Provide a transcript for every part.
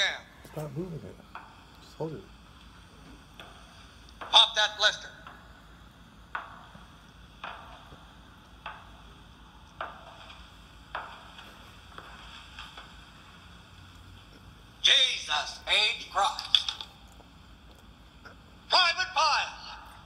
jam. Stop moving it. Just hold it. Pop that blister. Jesus H. Christ. Private Pile,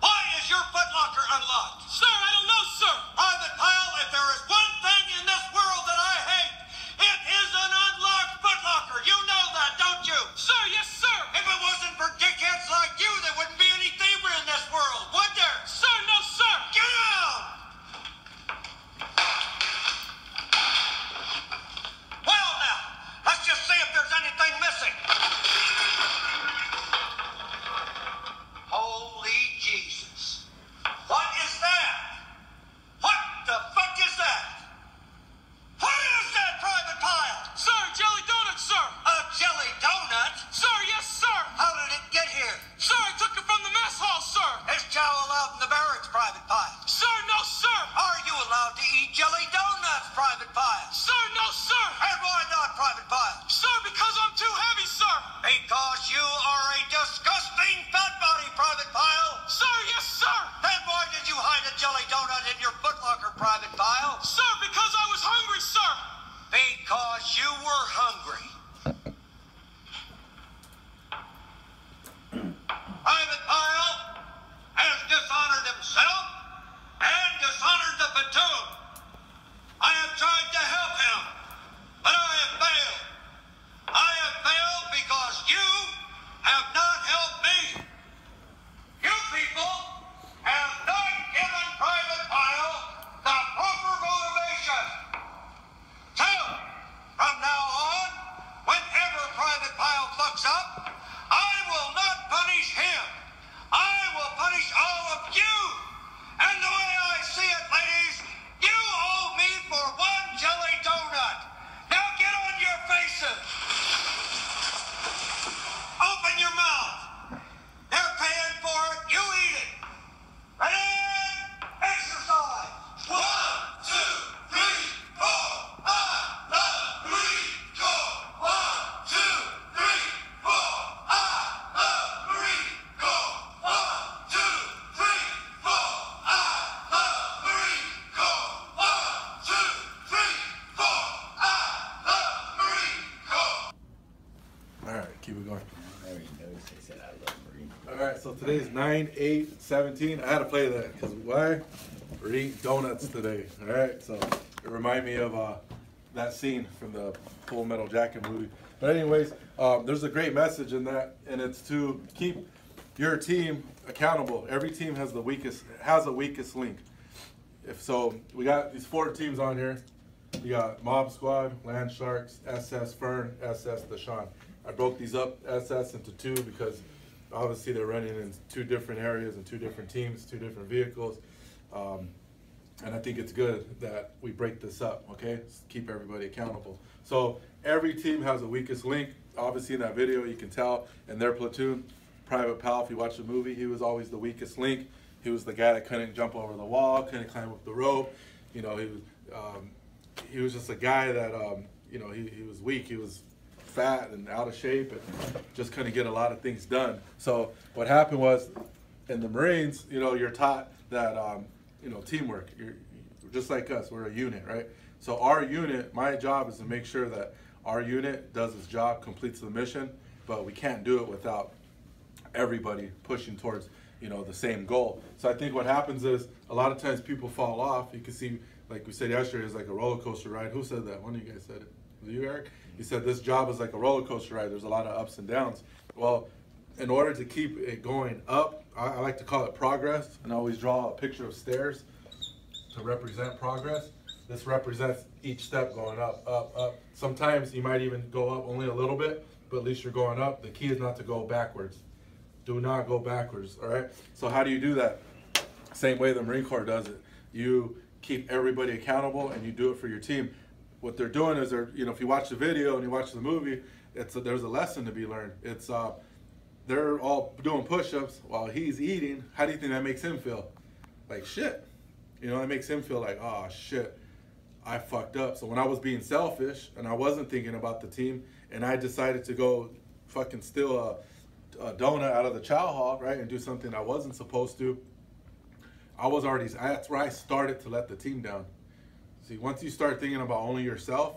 why is your footlocker unlocked? Sir, I don't know, sir. Private Pile, if there is one thing in this world that I hate, it is an unlocked footlocker. You know that, don't you? Sir, yes, sir. If it wasn't for dickheads like you, there wouldn't be any thievery in this world, would there? Sir, no, sir. Get out! Well, now, let's just see if there's anything missing. Holy Jesus. What is that? What the fuck is that? What is that, Private Pile? Sir, jelly donut, sir. A jelly donut? Sir, yes, sir. How did it get here? Sir, I took it from the mess hall, sir. Is chow allowed in the barracks, Private Pile? Sir, no, sir. Are you allowed to eat jelly donuts, Private Pile? Sir, no, sir. And why not, Private Pile? Sir, because I'm too heavy, sir. Because you are a disgusting fat body, Private Pile. Sir, yes, sir. Then why did you hide a jelly donut in your footlocker, Private Pile? Sir, because I was hungry, sir. Because you were hungry. Private Pile has dishonored himself and dishonored the platoon. I have tried to help him, but I have failed. I have failed because you have not helped me. You people have not given Private Pile the proper motivation. So, from now on, whenever Private Pile fucks up, I will not punish him. I will punish all of you. And the way I see it, ladies, you owe me for one jelly donut. Now get on your faces. Open your mouth. They're paying for it. You eat it. Ready? Exercise. 1, 2, 3, 4. I love Rico. 1, 2, 3, 4. I love Rico. 1, 2, 3, 4. I love Rico. 1, 2, 3, 4. I love Rico. All right, keep it going. I already noticed they said I love Marine. All right, so today's 9/8/17. I had to play that because why? We're eating donuts today. All right, so it reminded me of that scene from the Full Metal Jacket movie. But anyways, there's a great message in that, and it's to keep your team accountable. Every team has a weakest link. If so, we got these 4 teams on here. You got Mob Squad, Land Sharks, SS Fern, SS Deshaun. I broke these up, SS, into 2 because obviously they're running in 2 different areas and 2 different teams, 2 different vehicles. And I think it's good that we break this up, okay? Keep everybody accountable. So every team has a weakest link. Obviously in that video you can tell in their platoon, Private Pal, if you watch the movie, he was always the weakest link. He was the guy that couldn't jump over the wall, couldn't climb up the rope. You know, he was just a guy that, you know, he was weak. He was fat and out of shape and just couldn't get a lot of things done. So what happened was in the Marines, you know, you're taught that, you know, teamwork. You're just like us, we're a unit, right? So our unit, my job is to make sure that our unit does its job, completes the mission, but we can't do it without everybody pushing towards, you know, the same goal. So I think what happens is a lot of times people fall off. You can see, like we said yesterday, it's like a roller coaster ride. Who said that? One of you guys said it. Was it you, Eric? You said this job is like a roller coaster ride. There's a lot of ups and downs. Well, in order to keep it going up, I like to call it progress, and I always draw a picture of stairs to represent progress. This represents each step going up, up, up. Sometimes you might even go up only a little bit, but at least you're going up. The key is not to go backwards. Do not go backwards, all right? So how do you do that? Same way the Marine Corps does it. You keep everybody accountable and you do it for your team. What they're doing is they're, you know, if you watch the video and you watch the movie, there's a lesson to be learned. It's they're all doing push-ups while he's eating. How do you think that makes him feel? Like shit. You know, it makes him feel like, oh shit, I fucked up. So when I was being selfish and I wasn't thinking about the team and I decided to go fucking steal a donut out of the chow hall, right, and do something I wasn't supposed to, that's where I started to let the team down. See, once you start thinking about only yourself,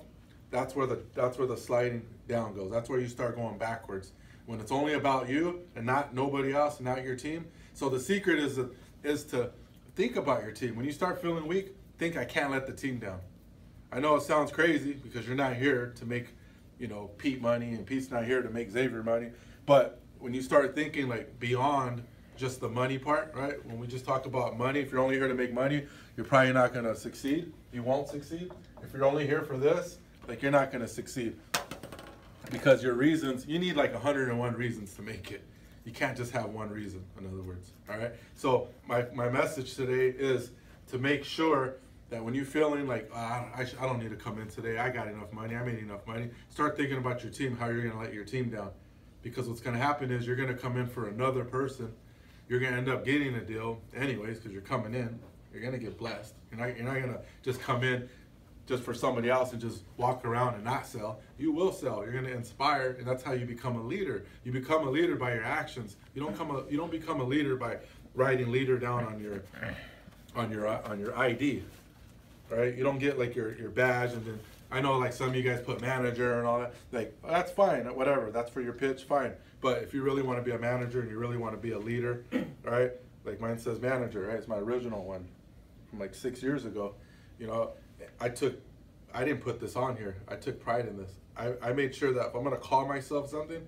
that's where the sliding down goes. That's where you start going backwards. When it's only about you and not nobody else and not your team. So the secret is to think about your team. When you start feeling weak, think I can't let the team down. I know it sounds crazy because you're not here to make, Pete money, and Pete's not here to make Xavier money. But when you start thinking like beyond just the money part, right? When we just talk about money, if you're only here to make money, you're probably not going to succeed. You won't succeed. If you're only here for this, like, you're not going to succeed. Because your reasons, you need like 101 reasons to make it. You can't just have one reason, in other words. All right? So my message today is to make sure that when you're feeling like, I don't need to come in today, I got enough money, I made enough money, start thinking about your team, how you're going to let your team down. Because what's going to happen is you're going to come in for another person. You're going to end up getting a deal anyways because you're coming in. You're going to get blessed. You're not going to just come in just for somebody else and just walk around and not sell. You will sell. You're going to inspire, and that's how you become a leader. You become a leader by your actions. You don't become a leader by writing leader down on your ID, right? You don't get like your badge, and then I know like some of you guys put manager and all that. Like, that's fine, whatever. That's for your pitch, fine. But if you really want to be a manager and you really want to be a leader, right? Like mine says manager, right? It's my original one from like 6 years ago. I didn't put this on here. I took pride in this. I made sure that if I'm going to call myself something,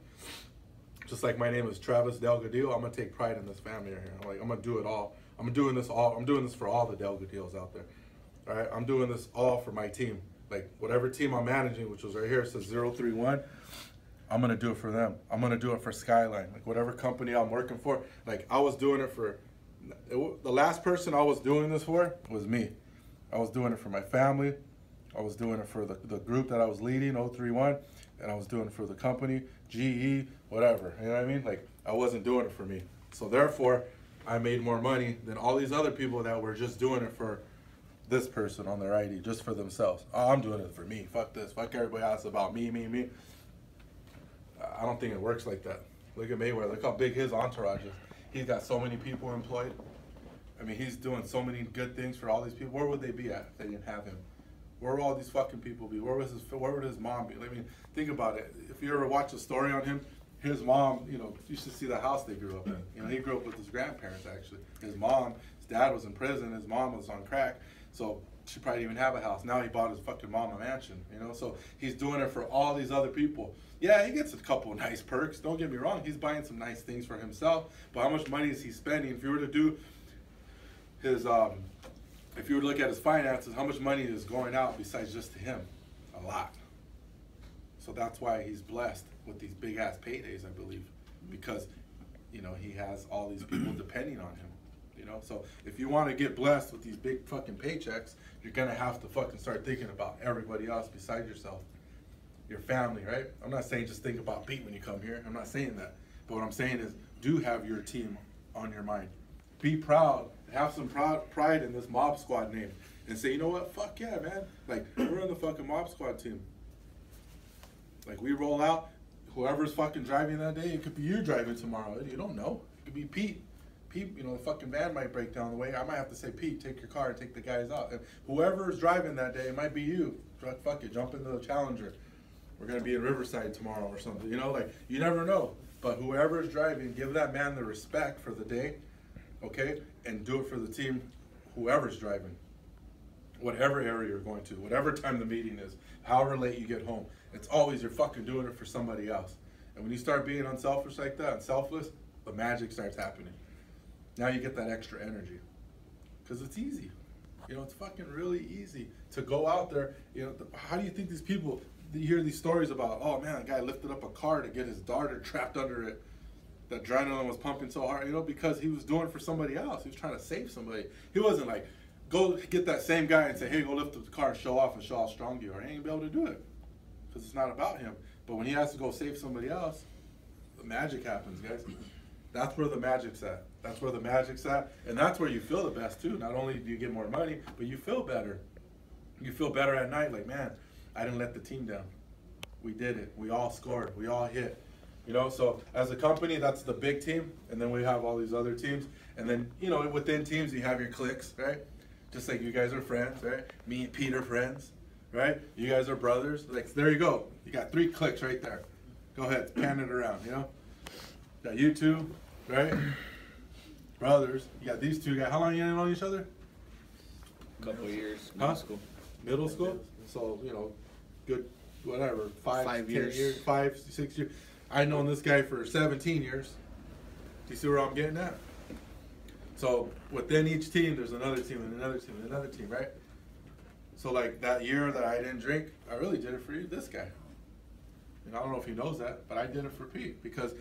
just like my name is Travis Delgadillo, I'm going to take pride in this family right here. I'm going to do it all. I'm doing this for all the Delgadillos out there. All right? I'm doing this all for my team. Like, whatever team I'm managing, which was right here, it says 031, I'm going to do it for them. I'm going to do it for Skyline. Like, whatever company I'm working for, like, I was doing it for, the last person I was doing this for was me. I was doing it for my family. I was doing it for the group that I was leading, 031, and I was doing it for the company, GE, whatever. You know what I mean? Like, I wasn't doing it for me. So therefore, I made more money than all these other people that were just doing it for this person on their ID, just for themselves. Oh, I'm doing it for me. Fuck this. Fuck everybody else about me. I don't think it works like that. Look at Mayweather. Look how big his entourage is. He's got so many people employed. I mean, he's doing so many good things for all these people. Where would they be at if they didn't have him? Where would all these fucking people be? Where would his mom be? I mean, think about it. If you ever watch a story on him, his mom, you should see the house they grew up in. He grew up with his grandparents, actually. His dad was in prison. His mom was on crack. So she probably didn't even have a house. Now he bought his fucking mom a mansion, So he's doing it for all these other people. Yeah, he gets a couple of nice perks. Don't get me wrong. He's buying some nice things for himself. But how much money is he spending? If you were to do his, if you were to look at his finances, how much money is going out besides just to him? A lot. So that's why he's blessed with these big ass paydays, I believe, because he has all these people depending on him. So if you want to get blessed with these big fucking paychecks, you're gonna have to fucking start thinking about everybody else besides yourself, your family, right? I'm not saying just think about Pete when you come here. I'm not saying that, but what I'm saying is do have your team on your mind. Be proud. Have some pride in this Mob Squad name, and say, you know what? Fuck yeah, man! Like, we're in the fucking Mob Squad team. Like, we roll out. Whoever's fucking driving that day, it could be you driving tomorrow. You don't know. It could be Pete. Pete, the fucking van might break down the way. I might have to say, Pete, take your car and take the guys out. And whoever's driving that day, it might be you. Fuck it, jump into the Challenger. We're gonna be in Riverside tomorrow or something. Like, you never know. But whoever's driving, give that man the respect for the day, okay? And do it for the team, whoever's driving. Whatever area you're going to, whatever time the meeting is, however late you get home. It's always you're fucking doing it for somebody else. And when you start being unselfish like that and selfless, the magic starts happening. Now you get that extra energy. Because it's easy. It's fucking really easy to go out there. How do you think these people, you hear these stories about, oh man, a guy lifted up a car to get his daughter trapped under it. The adrenaline was pumping so hard, because he was doing it for somebody else. He was trying to save somebody. He wasn't like, go get that same guy and say, hey, go lift up the car and show off and show how strong you are. He ain't gonna be able to do it. Because it's not about him. But when he has to go save somebody else, the magic happens, guys. That's where the magic's at. That's where the magic's at. And that's where you feel the best, too. Not only do you get more money, but you feel better. You feel better at night. Like, man, I didn't let the team down. We did it. We all scored. We all hit. You know, so as a company, that's the big team, and then we have all these other teams, and then, you know, within teams, you have your cliques, right? Just like you guys are friends, right? Me and Pete are friends, right? You guys are brothers. Like, there you go. You got 3 cliques right there. Go ahead, pan it around, you know? Got you two, right? Brothers. You got these 2 guys. How long you known each other? Couple of years. Huh? Middle school. Middle school? So, you know, good, whatever, 5, 5 10 years. 5, 6 years. I've known this guy for 17 years. Do you see where I'm getting at? So within each team, there's another team and another team and another team, right? So like that year that I didn't drink, I really did it for this guy. And I don't know if he knows that, but I did it for Pete because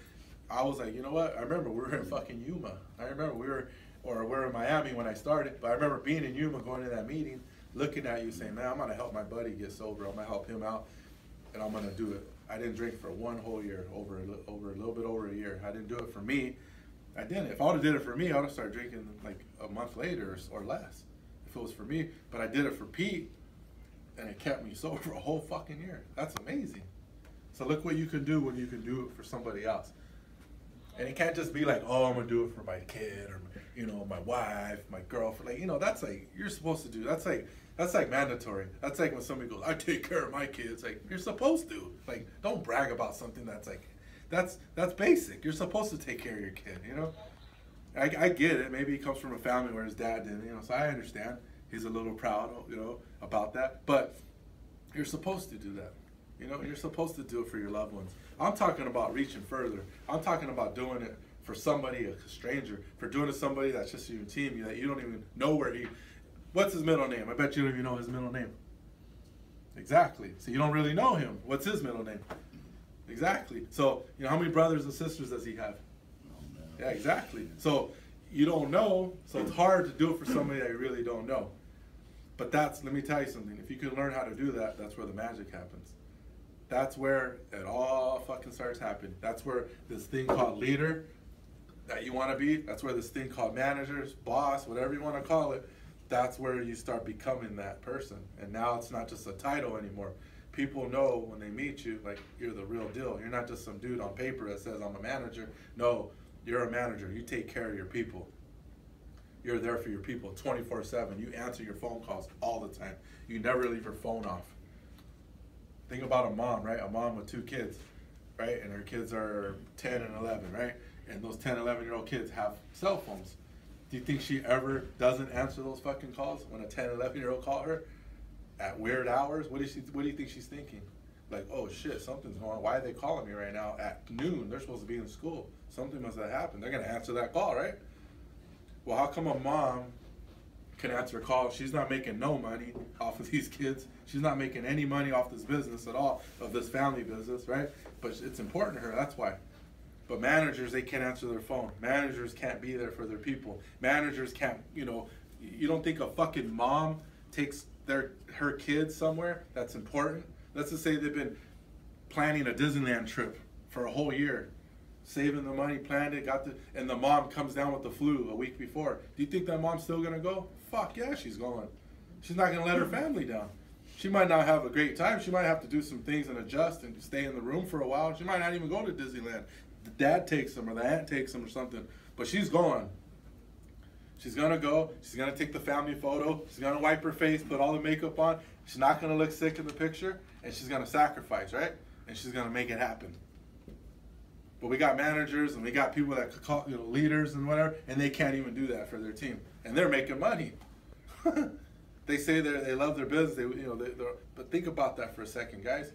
I was like, you know what? I remember we were in fucking Yuma. I remember we were in Miami when I started, but I remember being in Yuma, going to that meeting, looking at you saying, man, I'm gonna help my buddy get sober. I'm gonna help him out, and I'm gonna do it. I didn't drink for 1 whole year, over a little bit over a year. I didn't do it for me. I didn't. If I would have did it for me, I would have started drinking like a month later or less. If it was for me, but I did it for Pete, and it kept me sober for a whole fucking year. That's amazing. So look what you can do when you can do it for somebody else. And it can't just be like, oh, I'm gonna do it for my kid or, you know, my wife, my girlfriend. Like, you know, that's like you're supposed to do. That's like mandatory. That's like when somebody goes, I take care of my kids. Like, you're supposed to. Like, don't brag about something that's like, that's basic. You're supposed to take care of your kid, you know? I get it. Maybe he comes from a family where his dad didn't, you know, so I understand. He's a little proud, you know, about that. But you're supposed to do that. You know, you're supposed to do it for your loved ones. I'm talking about reaching further. I'm talking about doing it for somebody, a stranger, for doing it to somebody that's just your team, that you don't even know where what's his middle name? I bet you don't even know his middle name. Exactly. So you don't really know him. What's his middle name? Exactly. So, you know, how many brothers and sisters does he have? Yeah, exactly. So you don't know, so it's hard to do it for somebody that you really don't know. But let me tell you something. If you can learn how to do that, that's where the magic happens. That's where it all fucking starts happening. That's where this thing called leader that you want to be, that's where this thing called managers, boss, whatever you want to call it, that's where you start becoming that person. And now it's not just a title anymore. People know when they meet you, like, you're the real deal. You're not just some dude on paper that says, I'm a manager. No, you're a manager. You take care of your people. You're there for your people 24/7. You answer your phone calls all the time. You never leave your phone off. Think about a mom, right? A mom with 2 kids, right? And her kids are 10 and 11, right? And those 10, 11-year-old kids have cell phones. Do you think she ever doesn't answer those fucking calls when a 10, 11-year-old call her at weird hours? What do you think she's thinking? Like, oh shit, something's going on. Why are they calling me right now at noon? They're supposed to be in school. Something must have happened. They're gonna answer that call, right? Well, how come a mom can answer a call? She's not making no money off of these kids. She's not making any money off this business at all, of this family business, right? But it's important to her, that's why. But managers, they can't answer their phone. Managers can't be there for their people. Managers can't, you know, you don't think a fucking mom takes her kids somewhere that's important? Let's just say they've been planning a Disneyland trip for a whole year, saving the money, planned it, and the mom comes down with the flu a week before. Do you think that mom's still gonna go? Fuck yeah, she's going. She's not gonna let her family down. She might not have a great time. She might have to do some things and adjust and stay in the room for a while. She might not even go to Disneyland. The dad takes them or the aunt takes them or something, but she's going. She's gonna go. She's gonna take the family photo. She's gonna wipe her face, put all the makeup on. She's not gonna look sick in the picture, and she's gonna sacrifice, right? And she's gonna make it happen. But we got managers and we got people that could call, you know, leaders and whatever, and they can't even do that for their team, and they're making money. They say they love their business. But think about that for a second, guys.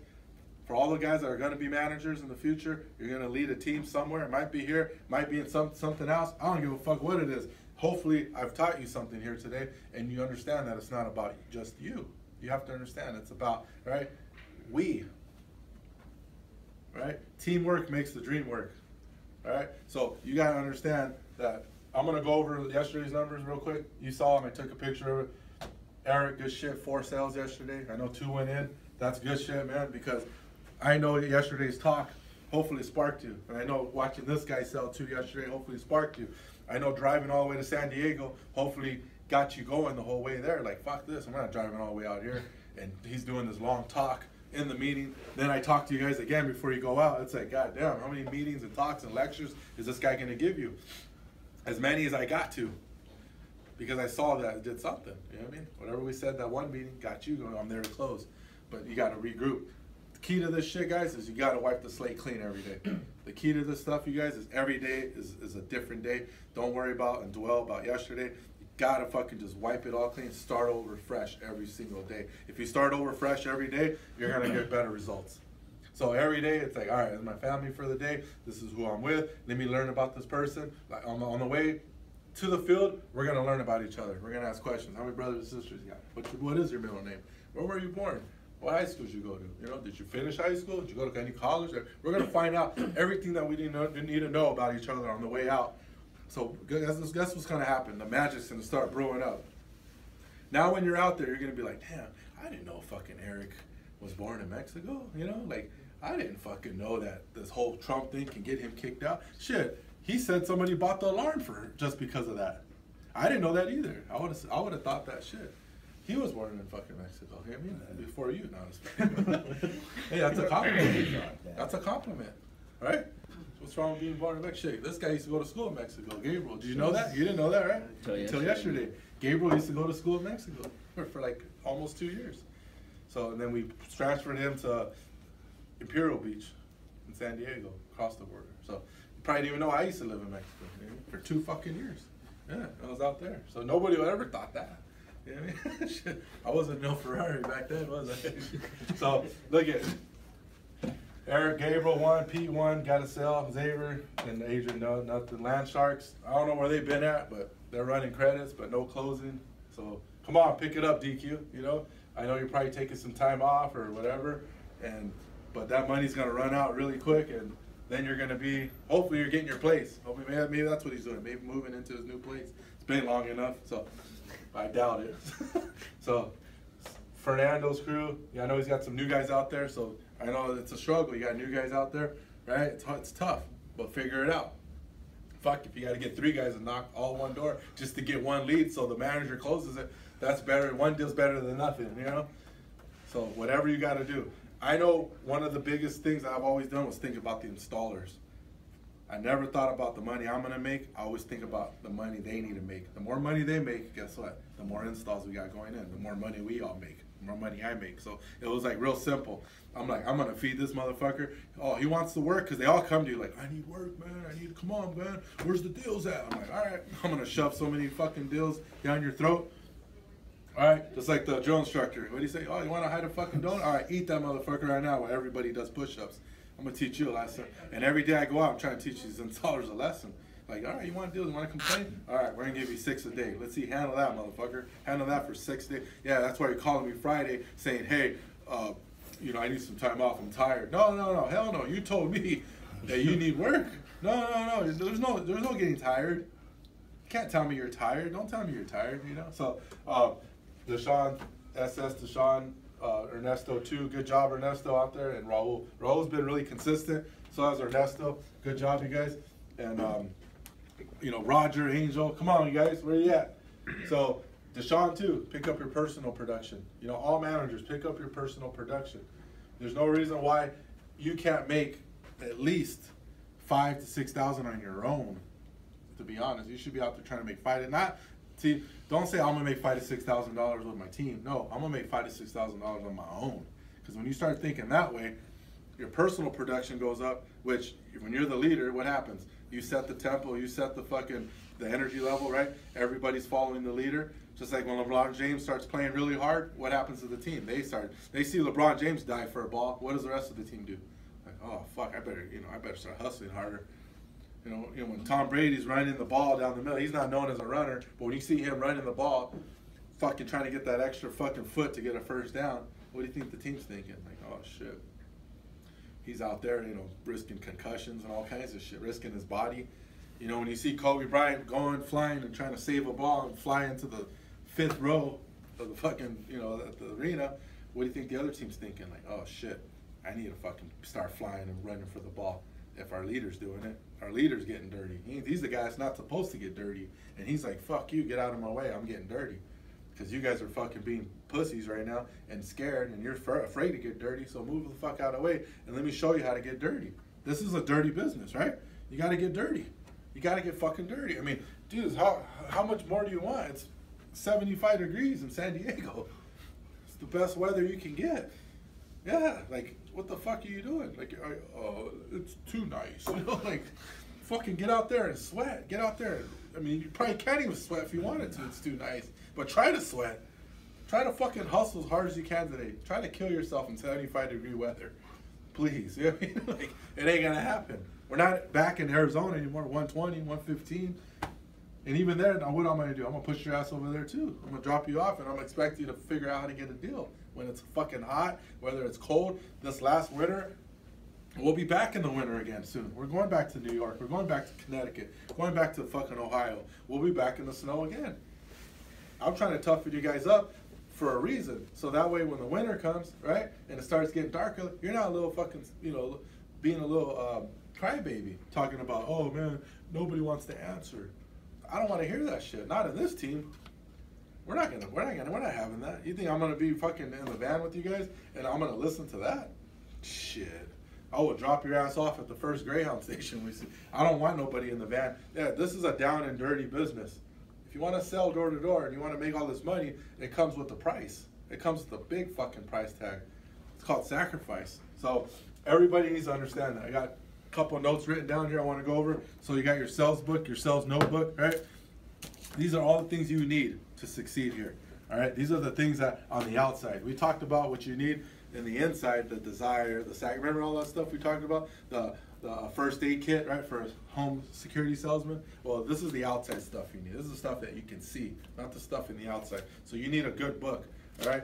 For all the guys that are going to be managers in the future, you're going to lead a team somewhere. It might be here, might be in something else. I don't give a fuck what it is. Hopefully, I've taught you something here today, and you understand that it's not about just you. You have to understand it's about, right, we. Right? Teamwork makes the dream work. All right? So you got to understand that. I'm going to go over yesterday's numbers real quick. You saw them. I took a picture of it. Eric, good shit. 4 sales yesterday. I know 2 went in. That's good shit, man, because I know yesterday's talk hopefully sparked you. And I know watching this guy sell 2 yesterday hopefully sparked you. I know driving all the way to San Diego hopefully got you going the whole way there. Like, fuck this. I'm not driving all the way out here. And he's doing this long talk in the meeting. Then I talk to you guys again before you go out. It's like, God damn, how many meetings and talks and lectures is this guy going to give you? As many as I got to. Because I saw that it did something. You know what I mean? Whatever we said that one meeting got you going, I'm there to close. But you got to regroup. The key to this shit, guys, is you got to wipe the slate clean every day. The key to this stuff, you guys, is every day is a different day. Don't worry about and dwell about yesterday. You got to fucking just wipe it all clean. Start over fresh every single day. If you start over fresh every day, you're going to get better results. So every day, it's like, all right, this is my family for the day. This is who I'm with. Let me learn about this person. Like on the way to the field, we're going to learn about each other. We're going to ask questions. How many brothers and sisters you got? What is your middle name? Where were you born? What high school did you go to? You know, did you finish high school? Did you go to any college? We're going to find out everything that we didn't need to know about each other on the way out. So guess what's going to happen. The magic's going to start brewing up. Now when you're out there, you're going to be like, damn, I didn't know fucking Eric was born in Mexico. You know, like, I didn't fucking know that this whole Trump thing can get him kicked out. Shit, he said somebody bought the alarm for her just because of that. I didn't know that either. I would have thought that shit. He was born in fucking Mexico. You know what I mean? Before you, not Hey, that's a compliment. That's a compliment, right? What's wrong with being born in Mexico? This guy used to go to school in Mexico. Gabriel, did you know that? You didn't know that, right? Until yesterday. Gabriel used to go to school in Mexico for like almost 2 years. So and then we transferred him to Imperial Beach in San Diego, across the border. So you probably didn't even know I used to live in Mexico, you know, for 2 fucking years. Yeah, I was out there. So nobody would ever thought that. You know what I mean? Shit, I wasn't no Ferrari back then, was I? So look at Eric, Gabriel 1, Pete 1, got to sell, Xavier, and Adrian, no, nothing. Land Sharks, I don't know where they've been at, but they're running credits, but no closing. So come on, pick it up, DQ. You know, I know you're probably taking some time off or whatever, but that money's gonna run out really quick, and then you're gonna be, hopefully you're getting your place. Hopefully maybe that's what he's doing, maybe moving into his new place. It's been long enough, so I doubt it. So Fernando's crew, yeah, I know he's got some new guys out there, so I know it's a struggle. You got new guys out there, right? It's tough, but figure it out. Fuck, if you got to get 3 guys and knock all one door just to get one lead so the manager closes it, that's better. One deal's better than nothing, you know? So whatever you got to do. I know one of the biggest things I've always done was think about the installers. I never thought about the money I'm going to make. I always think about the money they need to make. The more money they make, guess what? The more installs we got going in, the more money we all make, the more money I make. So it was like real simple. I'm like, I'm going to feed this motherfucker. Oh, he wants to work because they all come to you like, I need work, man. I need to, come on, man. Where's the deals at? I'm like, all right. I'm going to shove so many fucking deals down your throat. All right, just like the drill instructor. What do you say? Oh, you want to hide a fucking donut? All right, eat that motherfucker right now while everybody does push-ups. I'm going to teach you a lesson. And every day I go out, I'm trying to teach these installers a lesson. Like, all right, you want to do this? You want to complain? All right, we're going to give you 6 a day. Let's see, handle that, motherfucker. Handle that for 6 days. Yeah, that's why you're calling me Friday saying, hey, you know, I need some time off. I'm tired. No, hell no. You told me that you need work. No. There's no getting tired. You can't tell me you're tired. Don't tell me you're tired, you know? So, Deshaun, Ernesto too. Good job, Ernesto, out there. And Raul. Raul's been really consistent. So has Ernesto. Good job, you guys. And, you know, Roger, Angel. Come on, you guys. Where you at? So, Deshaun, too. Pick up your personal production. You know, all managers, pick up your personal production. There's no reason why you can't make at least $5,000 to $6,000 on your own. To be honest, you should be out there trying to make see, don't say I'm gonna make $5,000 to $6,000 with my team. No, I'm gonna make $5,000 to $6,000 on my own. Because when you start thinking that way, your personal production goes up. Which, when you're the leader, what happens? You set the tempo, you set the energy level, right? Everybody's following the leader. Just like when LeBron James starts playing really hard, what happens to the team? They see LeBron James dive for a ball. What does the rest of the team do? Like, oh fuck, I better start hustling harder. You know, when Tom Brady's running the ball down the middle, he's not known as a runner, but when you see him running the ball, fucking trying to get that extra fucking foot to get a first down, what do you think the team's thinking? Like, oh shit. He's out there, you know, risking concussions and all kinds of shit, risking his body. You know, when you see Kobe Bryant going, flying and trying to save a ball and fly into the 5th row of the fucking, you know, at the arena, what do you think the other team's thinking? Like, oh shit, I need to fucking start flying and running for the ball. If our leader's doing it, our leader's getting dirty. He's the guy that's not supposed to get dirty. And he's like, fuck you, get out of my way, I'm getting dirty. because you guys are fucking being pussies right now and scared, and you're afraid to get dirty. So move the fuck out of the way and let me show you how to get dirty. This is a dirty business, right? You got to get dirty. You got to get fucking dirty. I mean, dudes, how much more do you want? It's 75 degrees in San Diego. It's the best weather you can get. Yeah, like, what the fuck are you doing? Like, oh, it's too nice. You know, like, fucking get out there and sweat. Get out there. I mean, you probably can't even sweat if you wanted to. It's too nice. But try to sweat. Try to fucking hustle as hard as you can today. Try to kill yourself in 75-degree weather. Please. You know what I mean? Like, it ain't gonna happen. We're not back in Arizona anymore. 120, 115. And even there, now what am I gonna do? I'm gonna push your ass over there too. I'm gonna drop you off, and I'm gonna expect you to figure out how to get a deal when it's fucking hot, whether it's cold. This last winter, we'll be back in the winter again soon. We're going back to New York. We're going back to Connecticut. Going back to fucking Ohio. We'll be back in the snow again. I'm trying to toughen you guys up for a reason, so that way when the winter comes, right, and it starts getting darker, you're not a little fucking, you know, being a little crybaby talking about, oh man, nobody wants to answer. I don't want to hear that shit. Not in this team. We're not having that. You think I'm gonna be fucking in the van with you guys and I'm gonna listen to that? Shit. I will drop your ass off at the first Greyhound station we see. I don't want nobody in the van. Yeah, this is a down and dirty business. If you want to sell door to door and you want to make all this money, it comes with the price. It comes with a big fucking price tag. It's called sacrifice. So everybody needs to understand that. I got a couple of notes written down here I want to go over. So you got your sales book, your sales notebook, right? These are all the things you need to succeed here. All right, these are the things that on the outside. We talked about what you need in the inside, the desire, the sac. Remember all that stuff we talked about? The first aid kit, right, for a home security salesman? Well, this is the outside stuff you need. This is the stuff that you can see, not the stuff in the outside. So you need a good book, all right?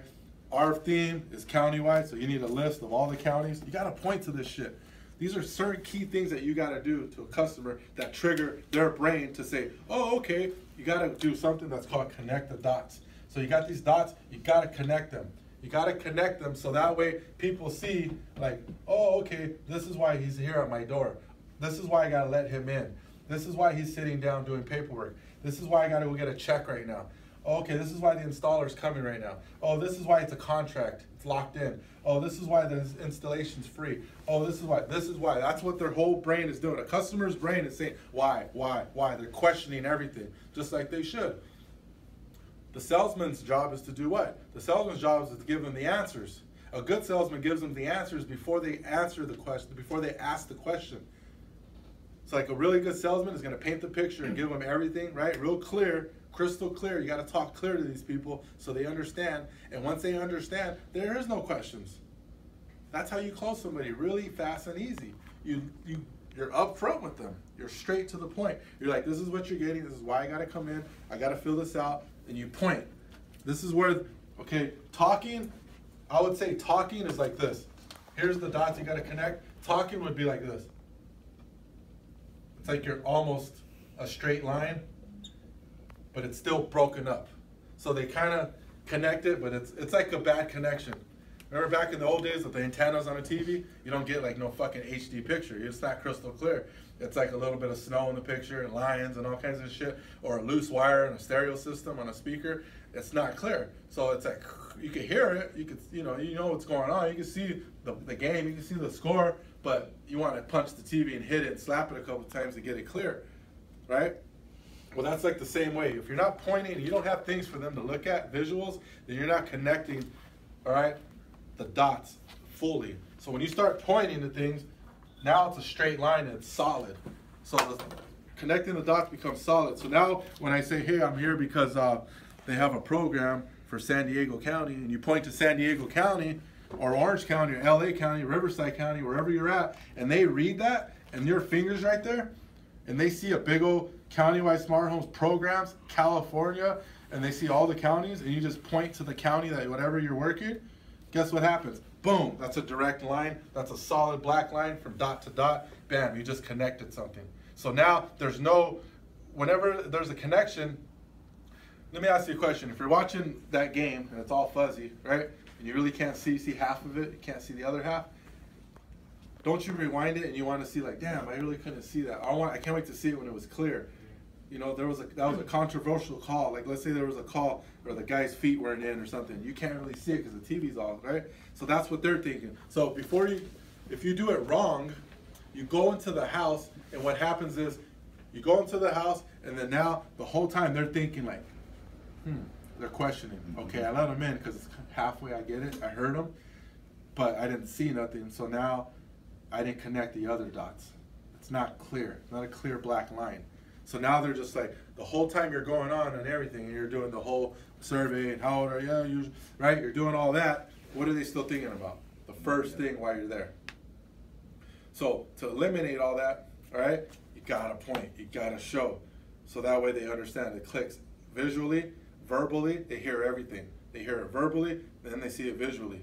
Our theme is county-wide, so you need a list of all the counties. You got to point to this shit. These are certain key things that you got to do to a customer that trigger their brain to say, oh, okay, you got to do something that's called connect the dots. So you got these dots, you got to connect them. You got to connect them so that way people see, like, oh, okay, this is why he's here at my door. This is why I got to let him in. This is why he's sitting down doing paperwork. This is why I got to go get a check right now. Oh, okay, this is why the installer's coming right now. Oh, this is why it's a contract. It's locked in. Oh, this is why the installation's free. Oh, this is why. This is why. That's what their whole brain is doing. A customer's brain is saying, why? They're questioning everything, just like they should. The salesman's job is to do what? The salesman's job is to give them the answers. A good salesman gives them the answers before they answer the question, before they ask the question. It's like a really good salesman is going to paint the picture and give them everything, right? Real clear, crystal clear. You got to talk clear to these people so they understand. And once they understand, there is no questions. That's how you close somebody, really fast and easy. You're upfront with them. You're straight to the point. You're like, this is what you're getting. This is why I got to come in. I got to fill this out. And you point. This is where, okay, talking, I would say talking is like this. Here's the dots you got to connect. Talking would be like this. It's like you're almost a straight line, but it's still broken up. So they kind of connect it, but it's like a bad connection. Remember back in the old days with the antennas on a TV? You don't get like no fucking HD picture. It's not crystal clear. It's like a little bit of snow in the picture and lines and all kinds of shit, or a loose wire in a stereo system on a speaker. It's not clear. So it's like, you can hear it. You can, you know what's going on. You can see the game. You can see the score, but you want to punch the TV and hit it and slap it a couple times to get it clear, right? Well, that's like the same way. If you're not pointing, you don't have things for them to look at, visuals, then you're not connecting, all right, the dots fully. So when you start pointing to things, now it's a straight line and it's solid. So connecting the dots becomes solid. So now when I say, hey, I'm here because they have a program for San Diego County, and you point to San Diego County or Orange County or LA County, Riverside County, wherever you're at, and they read that and your finger's right there, and they see a big old countywide smart homes programs, California, and they see all the counties, and you just point to the county that whatever you're working, guess what happens? Boom, that's a direct line. That's a solid black line from dot to dot. Bam, you just connected something. So now there's no, whenever there's a connection, let me ask you a question. If you're watching that game and it's all fuzzy, right? And you really can't see half of it, you can't see the other half, don't you rewind it and you want to see like, damn, I really couldn't see that. I can't wait to see it when it was clear. you know, that was a controversial call. Like, let's say there was a call where the guy's feet weren't in or something. You can't really see it because the TV's off, right? So that's what they're thinking. So if you do it wrong, you go into the house, and what happens is you go into the house, and then now the whole time they're thinking like, they're questioning. Okay, I let them in because halfway I get it. I heard them, but I didn't see nothing. So now I didn't connect the other dots. It's not clear. It's not a clear black line. So now they're just like, the whole time you're going on and everything, and you're doing the whole survey and how old are you, right? You're doing all that. What are they still thinking about? The first thing while you're there. So to eliminate all that, all right, you gotta point, you gotta show. So that way they understand it clicks visually, verbally, they hear everything. They hear it verbally, then they see it visually.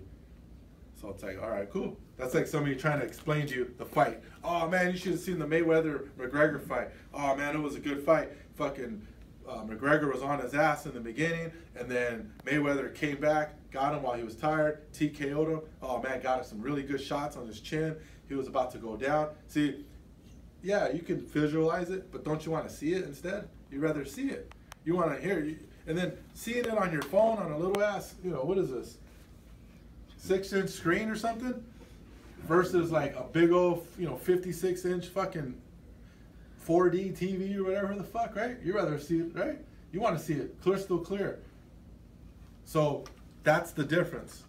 So it's like, all right, cool. That's like somebody trying to explain to you the fight. Oh man, you should have seen the Mayweather-McGregor fight. Oh man, it was a good fight. Fucking McGregor was on his ass in the beginning, and then Mayweather came back, got him while he was tired, TKO'd him. Oh man, got him some really good shots on his chin. He was about to go down. See, yeah, you can visualize it, but don't you want to see it instead? You'd rather see it. You want to hear it. And then seeing it on your phone on a little ass, you know, what is this? 6-inch screen or something? Versus like a big old, you know, 56-inch fucking 4D TV or whatever the fuck, right? You'd rather see it, right? You want to see it crystal clear. So that's the difference.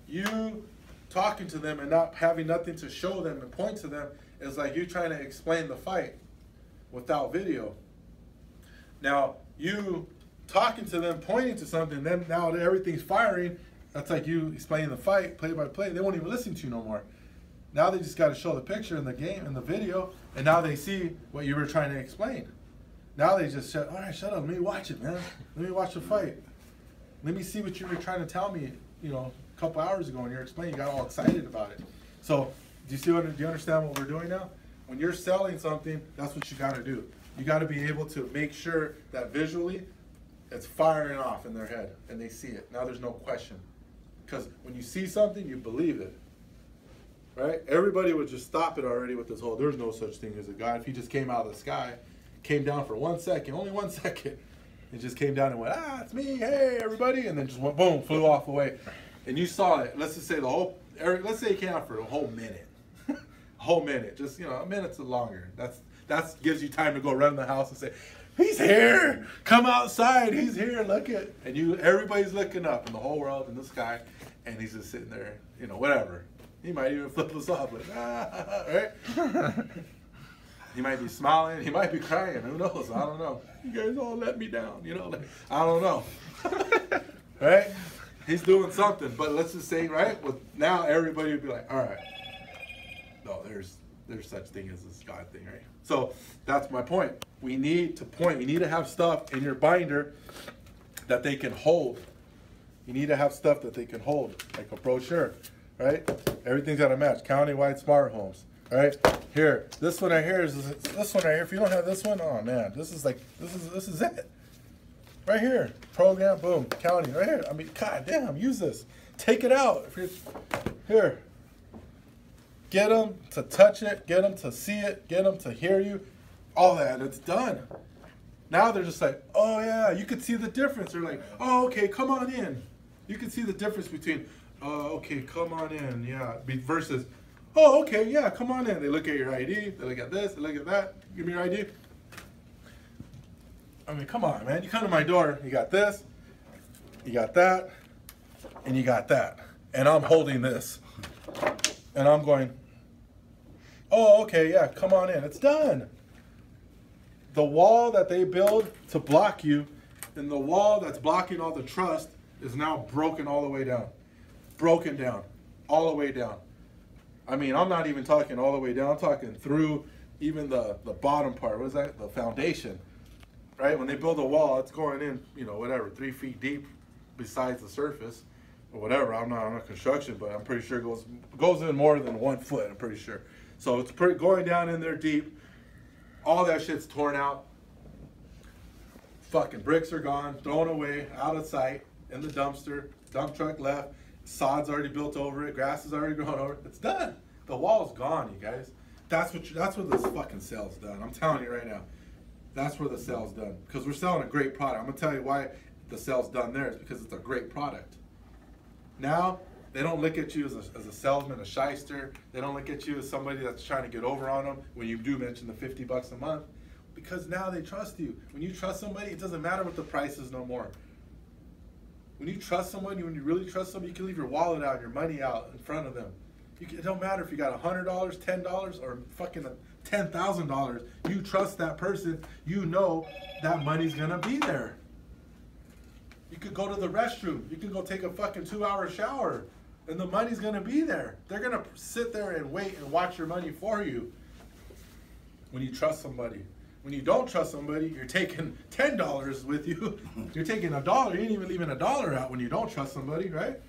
You talking to them and not having nothing to show them and point to them is like you trying to explain the fight without video. Now, you talking to them, pointing to something, then now that everything's firing, that's like you explaining the fight, play by play. They won't even listen to you no more. Now they just got to show the picture in the game, in the video, and now they see what you were trying to explain. Now they just said, all right, shut up, let me watch it, man. Let me watch the fight. Let me see what you were trying to tell me, you know, a couple hours ago when you were explaining, you got all excited about it. So, do you understand what we're doing now? When you're selling something, that's what you got to do. You got to be able to make sure that visually it's firing off in their head and they see it. Now there's no question. Because when you see something, you believe it. Right? Everybody would just stop it already with this whole, there's no such thing as a God. If he just came out of the sky, came down for 1 second, only 1 second, it just came down and went, ah, it's me, hey, everybody, and then just went, boom, flew off away. And you saw it, let's just say let's say it came out for a whole minute. A whole minute, just, you know, a minute's longer. That gives you time to go run in the house and say, he's here, come outside, he's here, look at, and everybody's looking up in the whole world in the sky, and he's just sitting there, you know, whatever. He might even flip us off, like, right? He might be smiling, he might be crying, who knows, I don't know. You guys all let me down, you know, like, I don't know. Right? He's doing something, but let's just say, right, now everybody would be like, all right, no, there's such thing as this God thing, right? So that's my point. We need to point. You need to have stuff in your binder that they can hold. You need to have stuff that they can hold, like a brochure, right? Everything's got to match. County-wide smart homes, right? Here, this one right here is this one right here. If you don't have this one, oh man, this is it. Right here, program, boom, county, right here. I mean, god damn, use this. Take it out. If you're here. Get them to touch it, get them to see it, get them to hear you, all that, it's done. Now they're just like, oh yeah, you could see the difference. They're like, oh, okay, come on in. You can see the difference between, oh, okay, come on in, yeah, versus, oh, okay, yeah, come on in. They look at your ID, they look at this, they look at that, give me your ID. I mean, come on, man, you come to my door, you got this, you got that, and you got that. And I'm holding this. And I'm going, oh, okay, yeah, come on in. It's done. The wall that they build to block you and the wall that's blocking all the trust is now broken all the way down. Broken down. All the way down. I mean, I'm not even talking all the way down. I'm talking through even the bottom part. What is that? The foundation. Right? When they build a wall, it's going in, you know, whatever, 3 feet deep besides the surface. Or whatever, I'm not construction, but I'm pretty sure it goes in more than 1 foot, I'm pretty sure. So it's going down in there deep. All that shit's torn out. Fucking bricks are gone, thrown away, out of sight, in the dumpster. Dump truck left, sod's already built over it, grass has already grown over it. It's done. The wall's gone, you guys. That's what this fucking sale's done. I'm telling you right now. That's where the sale's done. Because we're selling a great product. I'm going to tell you why the sale's done there. It's because it's a great product. Now, they don't look at you as a salesman, a shyster. They don't look at you as somebody that's trying to get over on them when you do mention the $50 a month. Because now they trust you. When you trust somebody, it doesn't matter what the price is no more. When you trust somebody, when you really trust somebody, you can leave your wallet out, your money out in front of them. It don't matter if you got $100, $10, or fucking $10,000. You trust that person. You know that money's gonna be there. You could go to the restroom. You can go take a fucking 2-hour shower, and the money's gonna be there. They're gonna sit there and wait and watch your money for you. When you trust somebody. When you don't trust somebody, you're taking $10 with you. You're taking $1. You ain't even leaving $1 out when you don't trust somebody, right?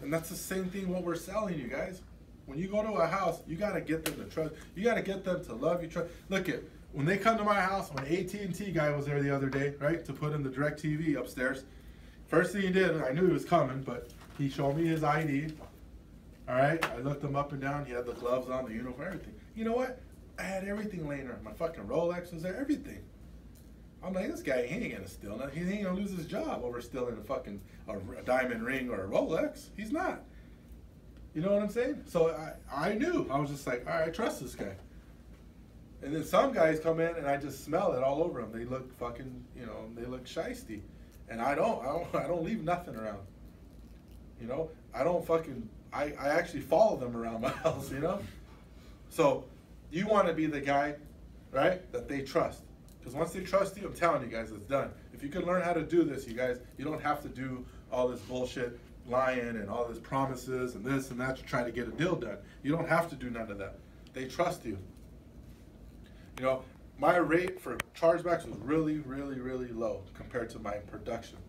And that's the same thing what we're selling you guys. When you go to a house, you got to get them to trust. You got to get them to love you. Trust. Look at when they come to my house. When AT&T guy was there the other day, right, to put in the DirecTV upstairs. First thing he did, I knew he was coming, but he showed me his ID. All right, I looked him up and down. He had the gloves on, the uniform, everything. You know what? I had everything laying around. My fucking Rolex was there, everything. I'm like, this guy, he ain't gonna steal nothing. He ain't gonna lose his job over stealing a fucking a diamond ring or a Rolex. He's not. You know what I'm saying? So I knew. I was just like, all right, I trust this guy. And then some guys come in and I just smell it all over them. They look fucking, you know, they look shysty. And I don't leave nothing around. You know, I actually follow them around my house, you know? So you want to be the guy, right, that they trust. Because once they trust you, I'm telling you guys, it's done. If you can learn how to do this, you guys, you don't have to do all this bullshit lying and all this promises and this and that to try to get a deal done. You don't have to do none of that. They trust you. You know, my rate for chargebacks was really, really, really low compared to my production.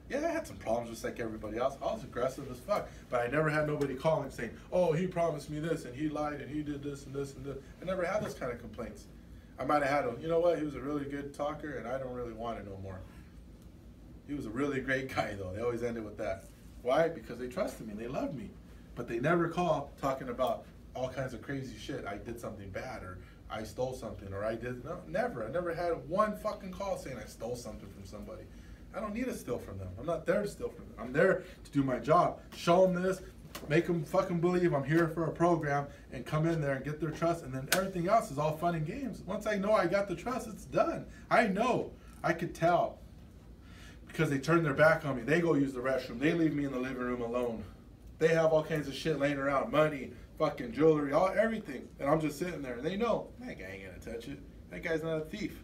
Yeah, I had some problems just like everybody else. I was aggressive as fuck, but I never had nobody calling saying, oh, he promised me this and he lied and he did this and this and this. I never had those kind of complaints. I might have had him, you know what, he was a really good talker and I don't really want it no more. He was a really great guy though. They always ended with that. Why? Because they trusted me, they loved me. But they never call talking about all kinds of crazy shit. I did something bad or I stole something or I did, no, never. I never had one fucking call saying I stole something from somebody. I don't need to steal from them. I'm not there to steal from them. I'm there to do my job. Show them this, make them fucking believe I'm here for a program and come in there and get their trust, and then everything else is all fun and games. Once I know I got the trust, it's done. I know. I could tell. Because they turn their back on me. They go use the restroom. They leave me in the living room alone. They have all kinds of shit laying around. Money, fucking jewelry, everything. And I'm just sitting there. And they know, that guy ain't gonna touch it. That guy's not a thief.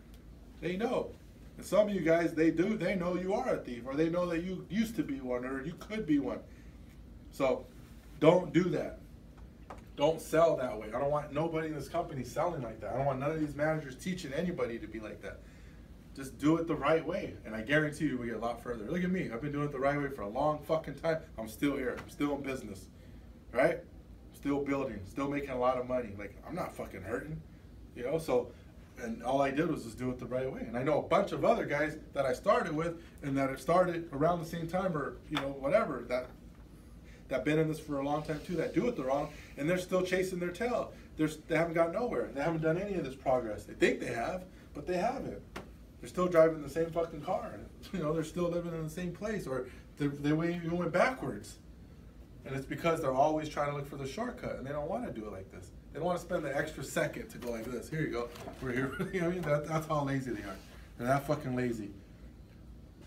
They know. And some of you guys, they know you are a thief, or they know that you used to be one, or you could be one. So don't do that. Don't sell that way. I don't want nobody in this company selling like that. I don't want none of these managers teaching anybody to be like that. Just do it the right way, and I guarantee you we get a lot further. Look at me. I've been doing it the right way for a long fucking time. I'm still here. I'm still in business, right? Still building, still making a lot of money. Like, I'm not fucking hurting, you know? So, and all I did was just do it the right way. And I know a bunch of other guys that I started with and that have started around the same time or, you know, whatever, that been in this for a long time too, that do it the wrong, and they're still chasing their tail. They haven't got nowhere. They haven't done any of this progress. They think they have, but they haven't. They're still driving the same fucking car. You know, they're still living in the same place, or they went backwards. And it's because they're always trying to look for the shortcut, and they don't want to do it like this. They don't want to spend the extra second to go like this. Here you go. We're here. You know what I mean? That's how lazy they are. They're that fucking lazy.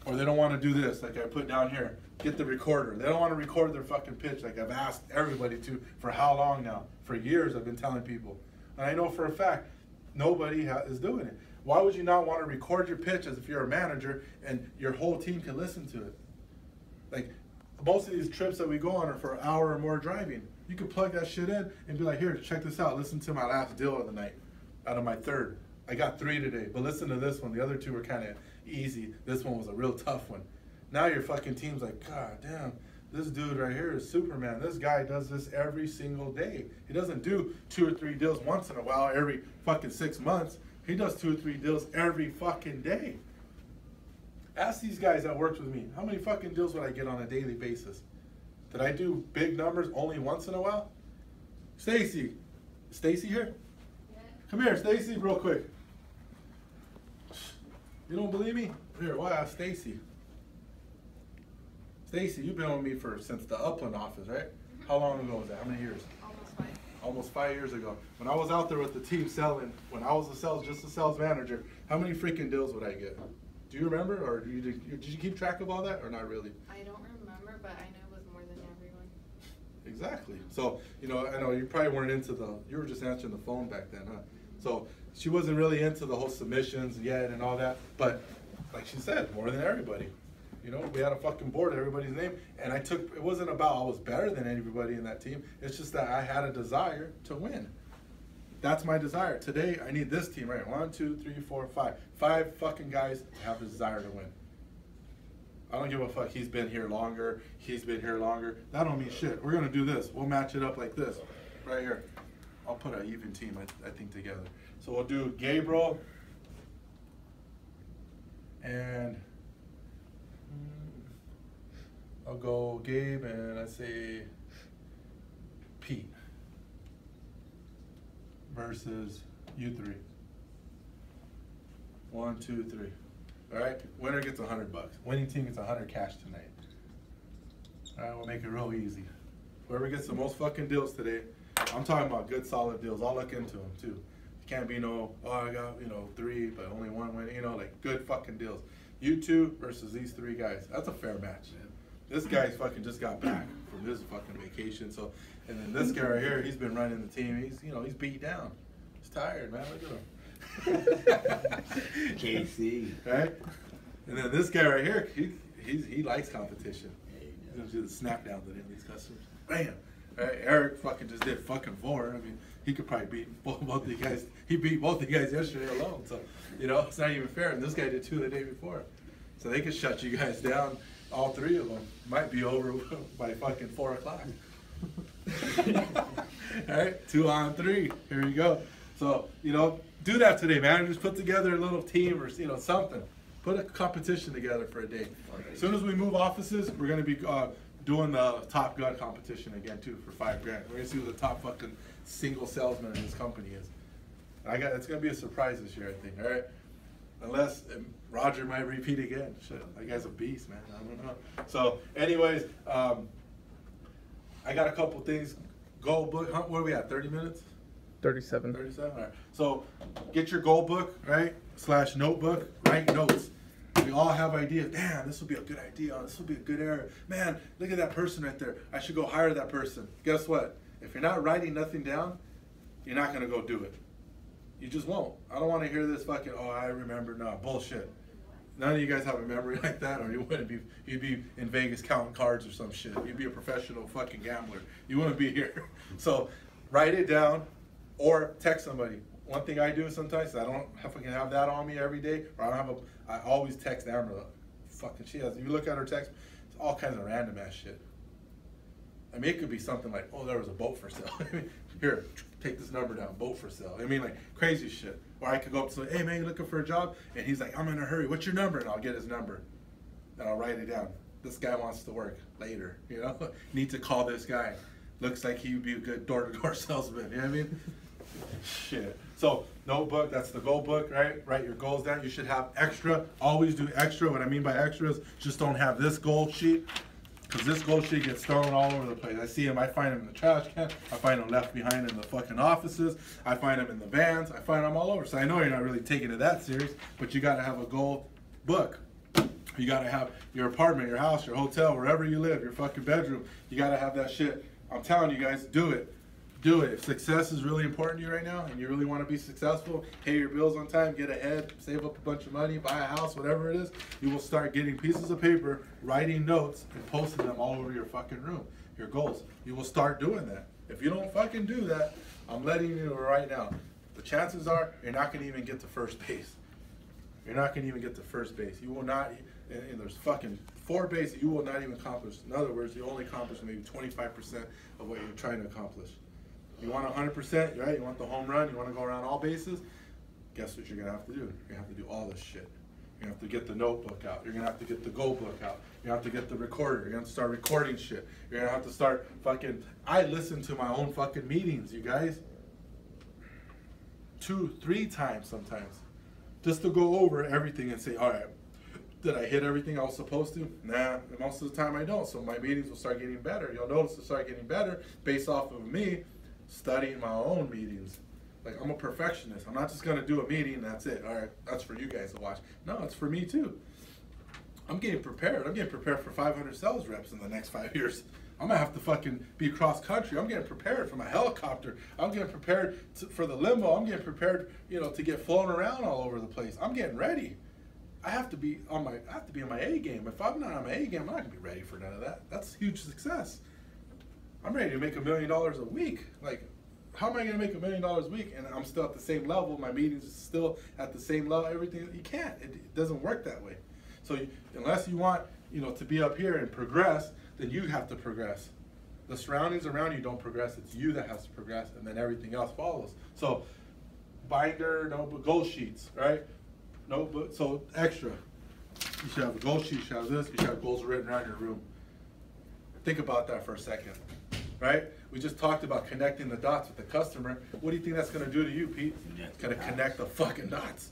Or they don't want to do this, like I put down here. Get the recorder. They don't want to record their fucking pitch like I've asked everybody to for how long now? For years I've been telling people. And I know for a fact, nobody is doing it. Why would you not want to record your pitch as if you're a manager and your whole team can listen to it? Like, most of these trips that we go on are for an hour or more driving. You could plug that shit in and be like, here, check this out. Listen to my last deal of the night out of my third. I got 3 today, but listen to this one. The other 2 were kind of easy. This one was a real tough one. Now your fucking team's like, God damn, this dude right here is Superman. This guy does this every single day. He doesn't do 2 or 3 deals once in a while every fucking 6 months. He does 2 or 3 deals every fucking day. Ask these guys that worked with me, how many fucking deals would I get on a daily basis? Did I do big numbers only once in a while? Stacy. Stacy here? Yeah. Come here, Stacy, real quick. You don't believe me? Here, why ask Stacy? Stacy, you've been with me since the Upland office, right? How long ago was that? How many years? Almost 5. Almost 5 years ago. When I was out there with the team selling, when I was just a sales manager, how many freaking deals would I get? Do you remember, or did you keep track of all that, or not really? I don't remember, but I know it was more than everyone. Exactly. So, you know, I know you probably weren't you were just answering the phone back then, huh? So she wasn't really into the whole submissions yet and all that, but like she said, more than everybody. You know, we had a fucking board, everybody's name, and it wasn't about I was better than everybody in that team. It's just that I had a desire to win. That's my desire. Today, I need this team, right? 1, 2, 3, 4, 5. 5 fucking guys have the desire to win. I don't give a fuck. He's been here longer. He's been here longer. That don't mean shit. We're gonna do this. We'll match it up like this, right here. I'll put an even team, I think, together. So we'll do Gabriel and I'll go Gabe and I say Pete versus you three. 1, 2, 3. All right. Winner gets $100. Winning team gets 100 cash tonight. All right. We'll make it real easy. Whoever gets the most fucking deals today. I'm talking about good, solid deals. I'll look into them too. It can't be no, oh, I got 3, but only 1 win. Like good fucking deals. You 2 versus these 3 guys. That's a fair match, man. This guy's fucking just got back from his fucking vacation. So, and then this guy right here, he's been running the team. He's beat down. He's tired, man. Look at him. KC. Right? And then this guy right here, he likes competition. He's gonna do the snap down to these customers. Bam! Right? Eric fucking just did fucking 4. I mean, he could probably beat both of you guys. He beat both of you guys yesterday alone. So, it's not even fair. And this guy did 2 the day before. So they could shut you guys down. All 3 of them might be over by fucking 4 o'clock. All right, 2 on 3. Here we go. So, do that today, man. Just put together a little team or, something. Put a competition together for a day. As soon as we move offices, we're going to be doing the Top Gun competition again, too, for $5 grand. We're going to see who the top fucking single salesman in this company is. It's going to be a surprise this year, I think, all right? Unless Roger might repeat again. Shit, that guy's a beast, man. I don't know. So, anyways, I got a couple things. Goal book. What are we at? 30 minutes? 37. 37. All right. So, get your goal book, right? / notebook. Write notes. We all have ideas. Damn, this will be a good idea. This will be a good area. Man, look at that person right there. I should go hire that person. Guess what? If you're not writing nothing down, you're not gonna go do it. You just won't. I don't want to hear this fucking, oh, I remember. No, bullshit. None of you guys have a memory like that, or you'd be in Vegas counting cards or some shit. You'd be a professional fucking gambler. You wouldn't be here. So write it down or text somebody. One thing I do sometimes is I don't fucking have that on me every day, or I always text Amber. Fucking she has. You look at her text, it's all kinds of random ass shit. I mean, it could be something like, oh, there was a boat for sale. Here, take this number down, boat for sale. I mean, like crazy shit. Or I could go up to somebody, hey man, you looking for a job? And he's like, I'm in a hurry. What's your number? And I'll get his number. And I'll write it down. This guy wants to work later, Need to call this guy. Looks like he would be a good door-to-door salesman. You know what I mean? Shit. So, notebook, that's the goal book, right? Write your goals down. You should have extra. Always do extra. What I mean by extra is just don't have this goal sheet. Because this goal sheet gets thrown all over the place. I see them, I find them in the trash can. I find them left behind in the fucking offices. I find them in the vans. I find them all over. So I know you're not really taking it that serious, but you got to have a goal book. You got to have your apartment, your house, your hotel, wherever you live, your fucking bedroom. You got to have that shit. I'm telling you guys, do it. Do it. If success is really important to you right now and you really want to be successful, pay your bills on time, get ahead, save up a bunch of money, buy a house, whatever it is, you will start getting pieces of paper, writing notes, and posting them all over your fucking room, your goals. You will start doing that. If you don't fucking do that, I'm letting you know right now, the chances are you're not going to even get to first base. You're not going to even get to first base. You will not, and there's fucking 4 bases you will not even accomplish. In other words, you only accomplish maybe 25% of what you're trying to accomplish. You want 100%, right? You want the home run, you want to go around all bases, guess what you're going to have to do? You're going to have to do all this shit. You're going to have to get the notebook out. You're going to have to get the goal book out. You're going to have to get the recorder. You're going to have to start recording shit. You're going to have to start fucking, I listen to my own fucking meetings, you guys. 2, 3 times sometimes. just to go over everything and say, all right, did I hit everything I was supposed to? Nah, and most of the time I don't. So my meetings will start getting better. You'll notice they'll start getting better based off of me studying my own meetings. Like, I'm a perfectionist. I'm not just going to do a meeting and that's it. All right, that's for you guys to watch. No, it's for me too. I'm getting prepared. I'm getting prepared for 500 sales reps in the next 5 years. I'm going to have to fucking be cross country. I'm getting prepared for my helicopter. I'm getting prepared for the limo. I'm getting prepared, you know, to get flown around all over the place. I'm getting ready. I have to be on my A game. If I'm not on my A game, I'm not going to be ready for none of that. That's huge success. I'm ready to make $1 million a week. Like, how am I going to make $1 million a week and I'm still at the same level? My meetings are still at the same level. Everything, you can't. It doesn't work that way. So unless you want, you know, to be up here and progress, then you have to progress. The surroundings around you don't progress. It's you that has to progress, and then everything else follows. So binder, notebook, goal sheets, right? Notebook. So extra. You should have a goal sheet. You should have this. You should have goals written around your room. Think about that for a second, right? We just talked about connecting the dots with the customer. What do you think that's going to do to you, Pete? It's going to connect the fucking dots.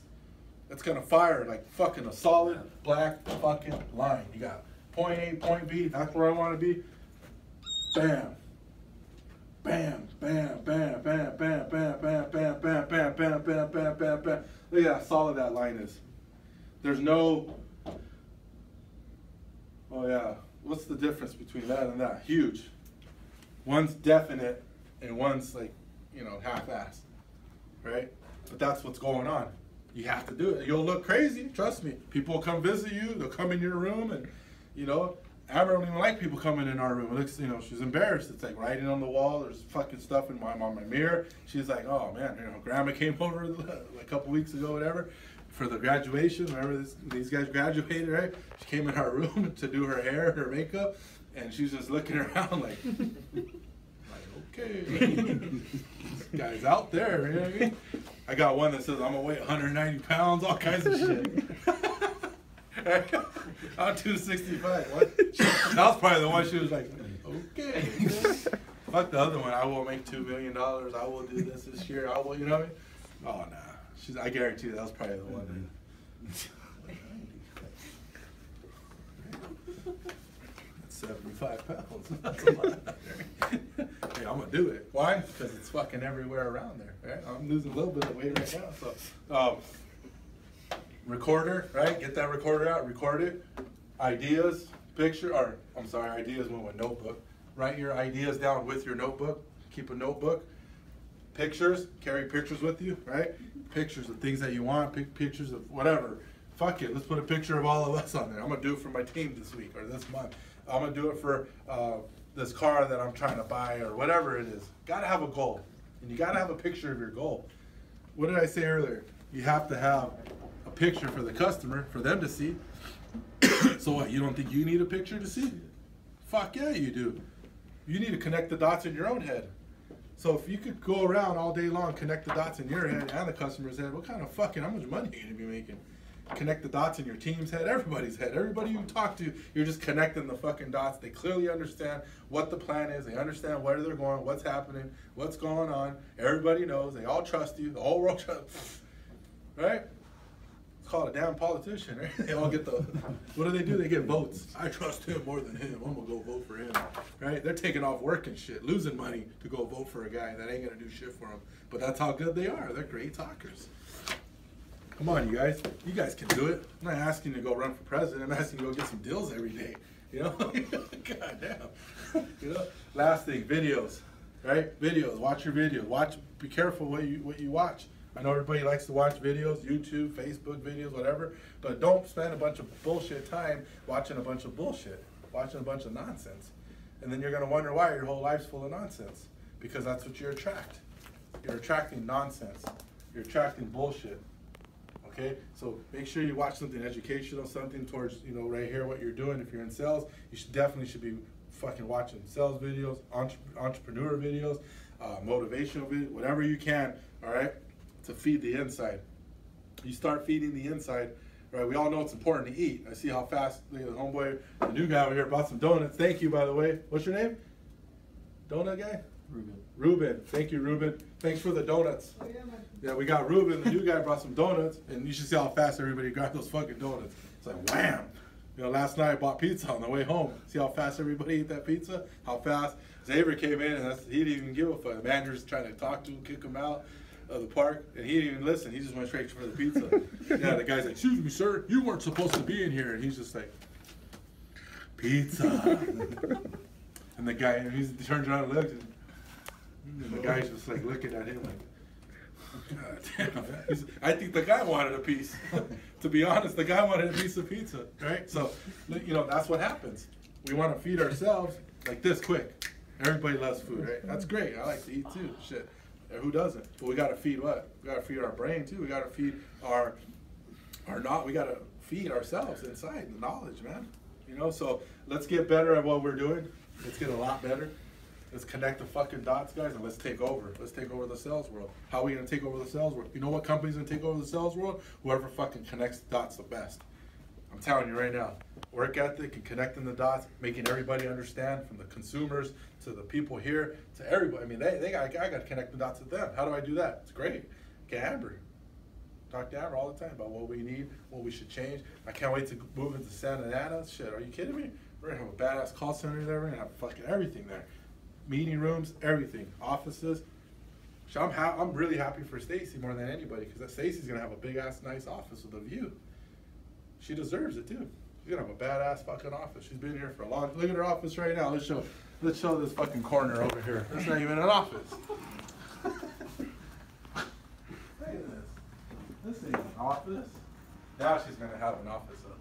It's going to fire like fucking a solid black fucking line. You got point A, point B. That's where I want to be. Bam. Bam, bam, bam, bam, bam, bam, bam, bam, bam, bam, bam, bam, bam, bam, bam. Look at how solid that line is. There's no, oh yeah, what's the difference between that and that? Huge. One's definite and one's like, you know, half-assed, right? But that's what's going on. You have to do it. You'll look crazy, trust me. People will come visit you, they'll come in your room and, you know, Amber don't even like people coming in our room. It looks, you know, she's embarrassed. It's like writing on the wall. There's fucking stuff on my mirror. She's like, oh man, you know, Grandma came over a couple weeks ago, whatever, for the graduation. Remember these guys graduated, right? She came in our room to do her hair, her makeup, and she's just looking around like, okay, this guy's out there. You know what I mean? I got one that says I'm gonna weigh 190 pounds, all kinds of shit. I'm 265. What? That was probably the one she was like, okay. Fuck the other one. I will make $2 million. I will do this year. I will, you know what I mean? Oh, nah. I guarantee that was probably the one. 75 pounds. That's a lot. Hey, I'm going to do it. Why? Because it's fucking everywhere around there. Right? I'm losing a little bit of weight right now. So, recorder, right? Get that recorder out, record it. Ideas, ideas went with notebook. Write your ideas down with your notebook. Keep a notebook. Pictures, carry pictures with you, right? Pictures of things that you want, pictures of whatever. Fuck it, let's put a picture of all of us on there. I'm gonna do it for my team this week or this month. I'm gonna do it for this car that I'm trying to buy or whatever it is. Gotta have a goal, and you gotta have a picture of your goal. What did I say earlier? You have to have a picture for the customer, for them to see. So what, you don't think you need a picture to see? Fuck yeah, you do. You need to connect the dots in your own head. So if you could go around all day long, connect the dots in your head and the customer's head, how much money are you gonna be making? Connect the dots in your team's head, everybody's head. Everybody you talk to, you're just connecting the fucking dots. They clearly understand what the plan is. They understand where they're going, what's happening, what's going on. Everybody knows. They all trust you. The whole world trusts, right? It's called a damn politician, right? They all get the, what do? They get votes. I trust him more than him. I'm gonna go vote for him, right? They're taking off work and shit, losing money to go vote for a guy that ain't gonna do shit for them. But that's how good they are. They're great talkers. Come on, you guys. You guys can do it. I'm not asking you to go run for president. I'm asking you to go get some deals every day. You know? God damn. You know? Last thing, videos. Right? Videos. Watch your videos. Be careful what you watch. I know everybody likes to watch videos, YouTube, Facebook videos, whatever, but don't spend a bunch of bullshit time watching a bunch of bullshit, watching a bunch of nonsense. And then you're going to wonder why your whole life's full of nonsense. Because that's what you attract. You're attracting nonsense. You're attracting bullshit. Okay? So make sure you watch something educational, something towards, you know, right here what you're doing. If you're in sales, you definitely should be fucking watching sales videos, entrepreneur videos, motivational videos, whatever you can, all right? To feed the inside. You start feeding the inside, right? We all know it's important to eat. I see how fast the homeboy, the new guy over here, bought some donuts. Thank you, by the way. What's your name? Donut guy? Ruben. Thank you, Ruben. Thanks for the donuts. Oh, yeah, man. Yeah, we got Ruben, the new guy, brought some donuts, and you should see how fast everybody grabbed those fucking donuts. It's like, wham! You know, last night I bought pizza on the way home. See how fast everybody ate that pizza? How fast Xavier came in, and he didn't even give a fuck. The manager's trying to talk to him, kick him out of the park, and he didn't even listen. He just went straight for the pizza. Yeah, the guy's like, excuse me, sir, you weren't supposed to be in here. And he's just like, pizza. And the guy, and he turns around and looks, and the guy's just like looking at him like, God damn. I think the guy wanted a piece. To be honest, the guy wanted a piece of pizza, right? So, you know, that's what happens. We want to feed ourselves like this quick. Everybody loves food, right? That's great. I like to eat too. Shit. Who doesn't? But we got to feed what? We got to feed our brain too. We got to feed we got to feed ourselves inside the knowledge, man. You know, so let's get better at what we're doing. Let's get a lot better. Let's connect the fucking dots, guys, and let's take over. Let's take over the sales world. How are we going to take over the sales world? You know what company's going to take over the sales world? Whoever fucking connects the dots the best. I'm telling you right now. Work ethic and connecting the dots, making everybody understand, from the consumers to the people here to everybody. I mean, I got to connect the dots with them. How do I do that? It's great. Get Amber. Talk to Amber all the time about what we need, what we should change. I can't wait to move into Santa Ana. Shit, are you kidding me? We're going to have a badass call center there. We're going to have fucking everything there. Meeting rooms, everything, offices. So I'm really happy for Stacy more than anybody, because Stacy's gonna have a big ass nice office with a view. She deserves it too. She's gonna have a badass fucking office. She's been here for a long. Look at her office right now. Let's show this fucking corner over here. That's not even an office. Look at this. This ain't an office. Now she's gonna have an office up.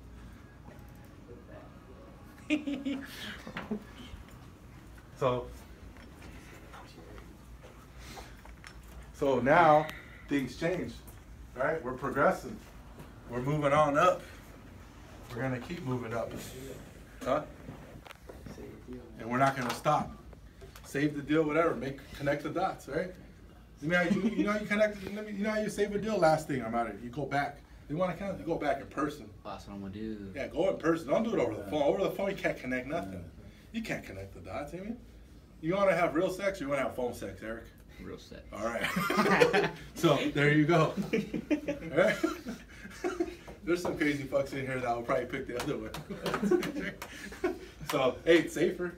So now things change, right? We're progressing. We're moving on up. We're gonna keep moving up, huh? And we're not gonna stop. Save the deal, whatever. Connect the dots, right? You know how you save a deal. Last thing, I'm out of here. You go back. You want to connect? You go back in person. That's what I'm gonna do. Yeah, go in person. Don't do it over the phone. Over the phone, you can't connect nothing. You can't connect the dots, I mean. You want to have real sex, or you want to have phone sex, Eric? Real sex. All right. So there you go. All right. There's some crazy fucks in here that will probably pick the other one. So hey, it's safer.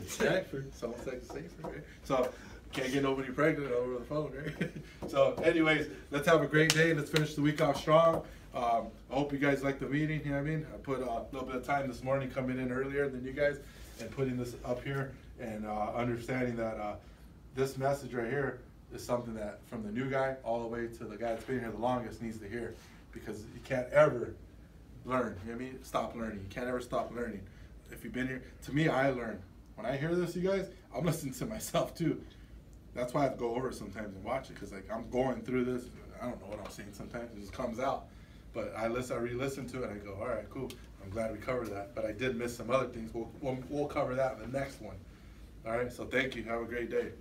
Safer. Phone sex is safer. Right? So can't get nobody pregnant over the phone, right? So anyways, let's have a great day. Let's finish the week off strong. I hope you guys like the meeting. You know what I mean? I put a little bit of time this morning coming in earlier than you guys and putting this up here, and understanding that this message right here is something that from the new guy all the way to the guy that's been here the longest needs to hear, because you can't ever learn. You know what I mean? Stop learning. You can't ever stop learning. If you've been here, to me, I learn. When I hear this, you guys, I'm listening to myself too. That's why I have to go over it sometimes and watch it, because like I'm going through this. I don't know what I'm saying sometimes. It just comes out. But I re-listen to it and I go, all right, cool. I'm glad we covered that. But I did miss some other things. We'll cover that in the next one. All right, so thank you. Have a great day.